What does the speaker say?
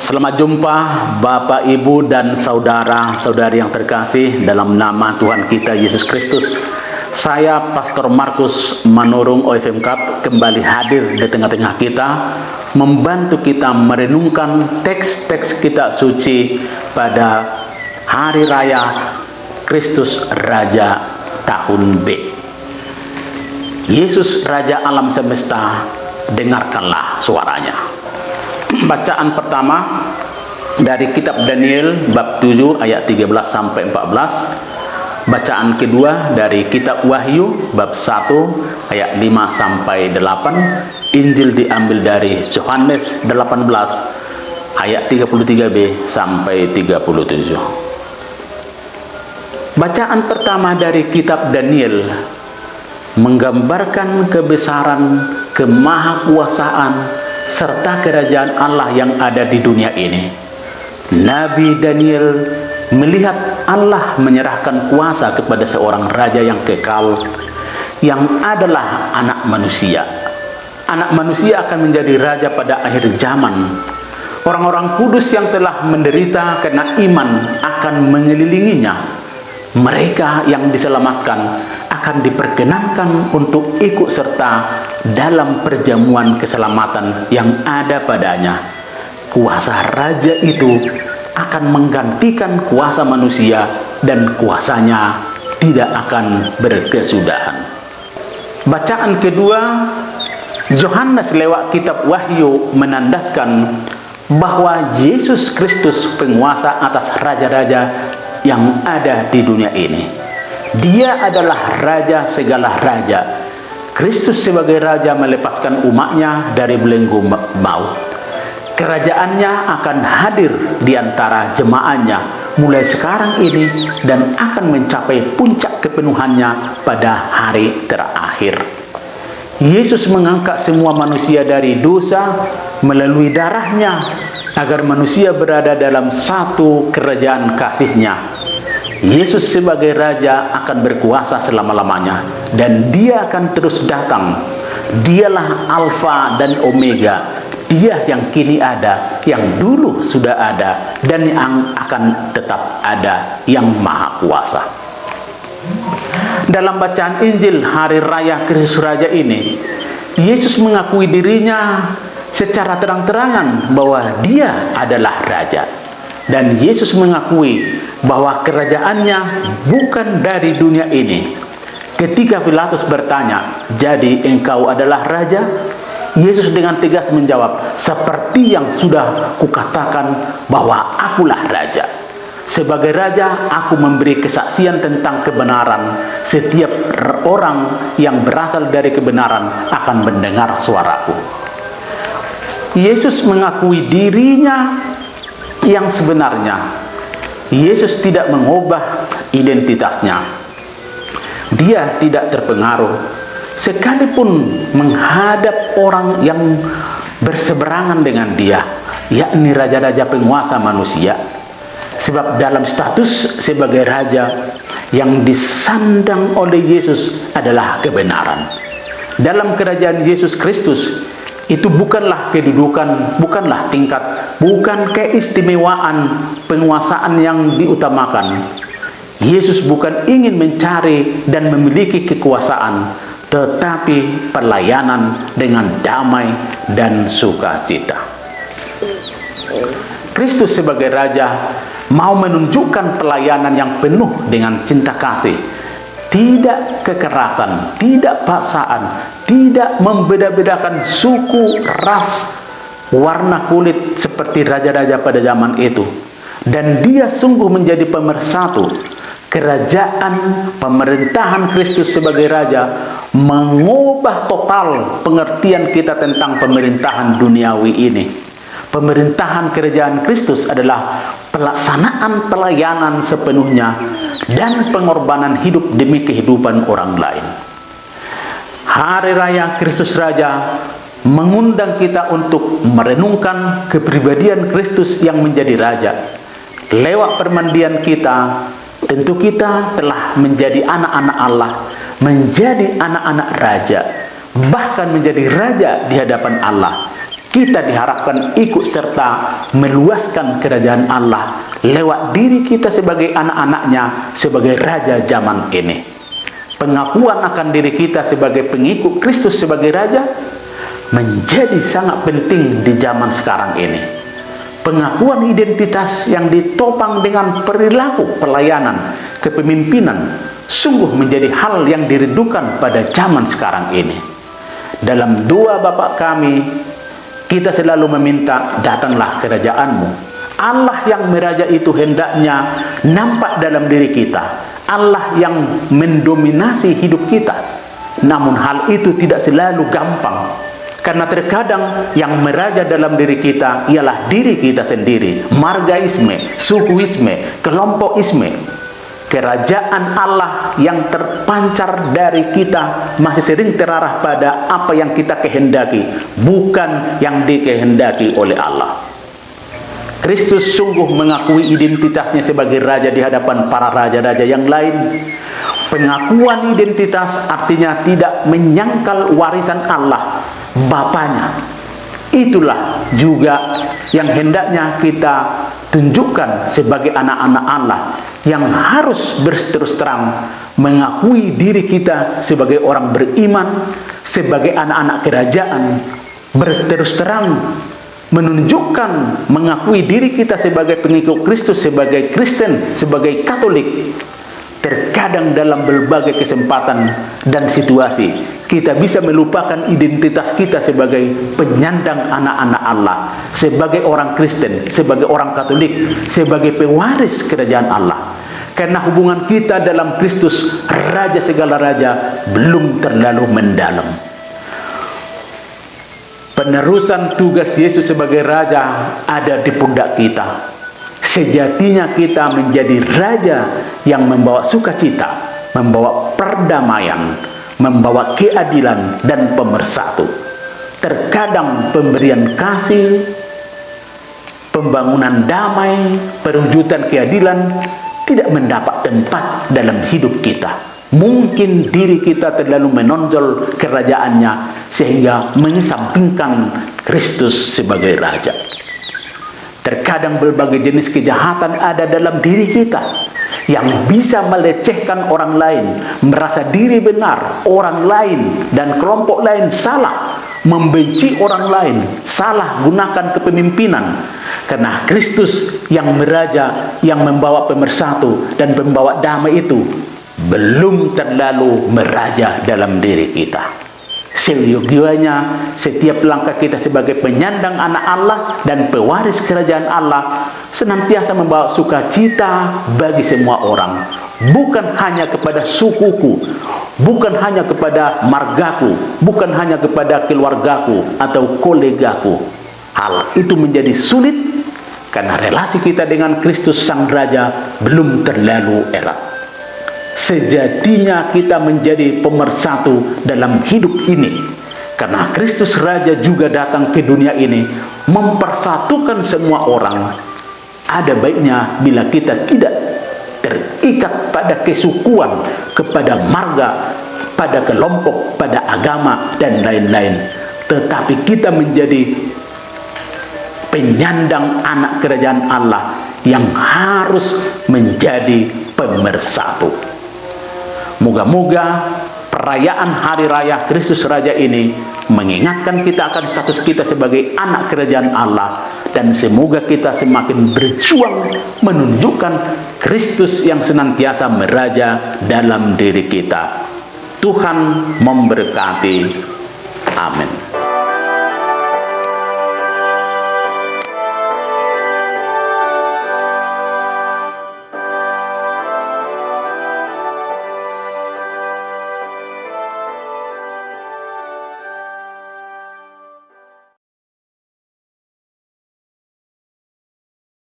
Selamat jumpa Bapak, Ibu, dan saudara-saudari yang terkasih dalam nama Tuhan kita Yesus Kristus. Saya Pastor Markus Manurung OFM Cup kembali hadir di tengah-tengah kita, membantu kita merenungkan teks-teks kitab suci pada Hari Raya Kristus Raja Tahun B. Yesus Raja Alam Semesta, dengarkanlah suaranya. Bacaan pertama dari kitab Daniel bab 7 ayat 13 sampai 14. Bacaan kedua dari kitab Wahyu bab 1 ayat 5 sampai 8. Injil diambil dari Yohanes 18 ayat 33b sampai 37. Bacaan pertama dari kitab Daniel menggambarkan kebesaran, kemahakuasaan serta kerajaan Allah yang ada di dunia ini. Nabi Daniel melihat Allah menyerahkan kuasa kepada seorang raja yang kekal, yang adalah anak manusia. Anak manusia akan menjadi raja pada akhir zaman. Orang-orang kudus yang telah menderita karena iman akan mengelilinginya. Mereka yang diselamatkan akan diperkenankan untuk ikut serta dalam perjamuan keselamatan yang ada padanya. Kuasa raja itu akan menggantikan kuasa manusia dan kuasanya tidak akan berkesudahan. Bacaan kedua, Yohanes lewat kitab Wahyu menandaskan bahwa Yesus Kristus penguasa atas raja-raja yang ada di dunia ini. Dia adalah raja segala raja. Kristus sebagai raja melepaskan umatnya dari belenggu maut. Kerajaannya akan hadir di antara jemaatnya mulai sekarang ini dan akan mencapai puncak kepenuhannya pada hari terakhir. Yesus mengangkat semua manusia dari dosa melalui darahnya agar manusia berada dalam satu kerajaan kasih-Nya. Yesus sebagai raja akan berkuasa selama-lamanya dan dia akan terus datang. Dialah Alfa dan Omega. Dia yang kini ada, yang dulu sudah ada, dan yang akan tetap ada, yang maha kuasa. Dalam bacaan Injil Hari Raya Kristus Raja ini, Yesus mengakui dirinya secara terang-terangan bahwa dia adalah raja. Dan Yesus mengakui bahwa kerajaannya bukan dari dunia ini. Ketika Pilatus bertanya, "Jadi engkau adalah raja?" Yesus dengan tegas menjawab, "Seperti yang sudah kukatakan bahwa akulah raja. Sebagai raja, aku memberi kesaksian tentang kebenaran. Setiap orang yang berasal dari kebenaran akan mendengar suaraku." Yesus mengakui dirinya yang sebenarnya. Yesus tidak mengubah identitasnya. Dia tidak terpengaruh sekalipun menghadap orang yang berseberangan dengan dia, yakni raja-raja penguasa manusia. Sebab dalam status sebagai raja, yang disandang oleh Yesus adalah kebenaran. Dalam kerajaan Yesus Kristus, itu bukanlah kedudukan, bukanlah tingkat, bukan keistimewaan penguasaan yang diutamakan. Yesus bukan ingin mencari dan memiliki kekuasaan, tetapi pelayanan dengan damai dan sukacita. Kristus sebagai raja mau menunjukkan pelayanan yang penuh dengan cinta kasih, tidak kekerasan, tidak paksaan, tidak membeda-bedakan suku, ras, warna kulit seperti raja-raja pada zaman itu. Dan dia sungguh menjadi pemersatu. Kerajaan pemerintahan Kristus sebagai raja mengubah total pengertian kita tentang pemerintahan duniawi ini. Pemerintahan kerajaan Kristus adalah pelaksanaan pelayanan sepenuhnya dan pengorbanan hidup demi kehidupan orang lain. Hari Raya Kristus Raja mengundang kita untuk merenungkan kepribadian Kristus yang menjadi Raja. Lewat permandian kita, tentu kita telah menjadi anak-anak Allah, menjadi anak-anak Raja, bahkan menjadi Raja di hadapan Allah. kita diharapkan ikut serta meluaskan kerajaan Allah lewat diri kita sebagai anak-anaknya, sebagai raja zaman ini. Pengakuan akan diri kita sebagai pengikut Kristus sebagai raja menjadi sangat penting di zaman sekarang ini. Pengakuan identitas yang ditopang dengan perilaku pelayanan kepemimpinan sungguh menjadi hal yang dirindukan pada zaman sekarang ini. Dalam doa Bapa kami, kita selalu meminta, datanglah kerajaan-Mu. Allah yang meraja itu hendaknya nampak dalam diri kita, Allah yang mendominasi hidup kita. Namun hal itu tidak selalu gampang, karena terkadang yang meraja dalam diri kita ialah diri kita sendiri, margaisme, sukuisme, kelompokisme. Kerajaan Allah yang terpancar dari kita masih sering terarah pada apa yang kita kehendaki, bukan yang dikehendaki oleh Allah. Kristus sungguh mengakui identitasnya sebagai raja di hadapan para raja-raja yang lain. Pengakuan identitas artinya tidak menyangkal warisan Allah, Bapanya. Itulah juga yang hendaknya kita tunjukkan sebagai anak-anak Allah, yang harus berterus terang mengakui diri kita sebagai orang beriman, sebagai anak-anak kerajaan, berterus terang menunjukkan, mengakui diri kita sebagai pengikut Kristus, sebagai Kristen, sebagai Katolik. Terkadang dalam berbagai kesempatan dan situasi kita bisa melupakan identitas kita sebagai penyandang anak-anak Allah, sebagai orang Kristen, sebagai orang Katolik, sebagai pewaris kerajaan Allah. Karena hubungan kita dalam Kristus, Raja segala raja, belum terlalu mendalam. Penerusan tugas Yesus sebagai raja ada di pundak kita. Sejatinya kita menjadi raja yang membawa sukacita, membawa perdamaian, membawa keadilan dan pemersatu. Terkadang pemberian kasih, pembangunan damai, perwujudan keadilan tidak mendapat tempat dalam hidup kita. Mungkin diri kita terlalu menonjol kerajaannya sehingga mengesampingkan Kristus sebagai raja. Terkadang berbagai jenis kejahatan ada dalam diri kita yang bisa melecehkan orang lain, merasa diri benar, orang lain dan kelompok lain salah, membenci orang lain, salah gunakan kepemimpinan. Karena Kristus yang meraja, yang membawa pemersatu dan membawa damai itu belum terlalu meraja dalam diri kita. Seyogianya setiap langkah kita sebagai penyandang anak Allah dan pewaris kerajaan Allah senantiasa membawa sukacita bagi semua orang, bukan hanya kepada sukuku, bukan hanya kepada margaku, bukan hanya kepada keluargaku atau kolegaku. Hal itu menjadi sulit karena relasi kita dengan Kristus Sang Raja belum terlalu erat. Sejatinya kita menjadi pemersatu dalam hidup ini, karena Kristus Raja juga datang ke dunia ini mempersatukan semua orang. Ada baiknya bila kita tidak terikat pada kesukuan, kepada marga, pada kelompok, pada agama dan lain-lain, tetapi kita menjadi penyandang anak kerajaan Allah yang harus menjadi pemersatu. Moga-moga perayaan Hari Raya Kristus Raja ini mengingatkan kita akan status kita sebagai anak kerajaan Allah, dan semoga kita semakin berjuang menunjukkan Kristus yang senantiasa meraja dalam diri kita. Tuhan memberkati. Amin.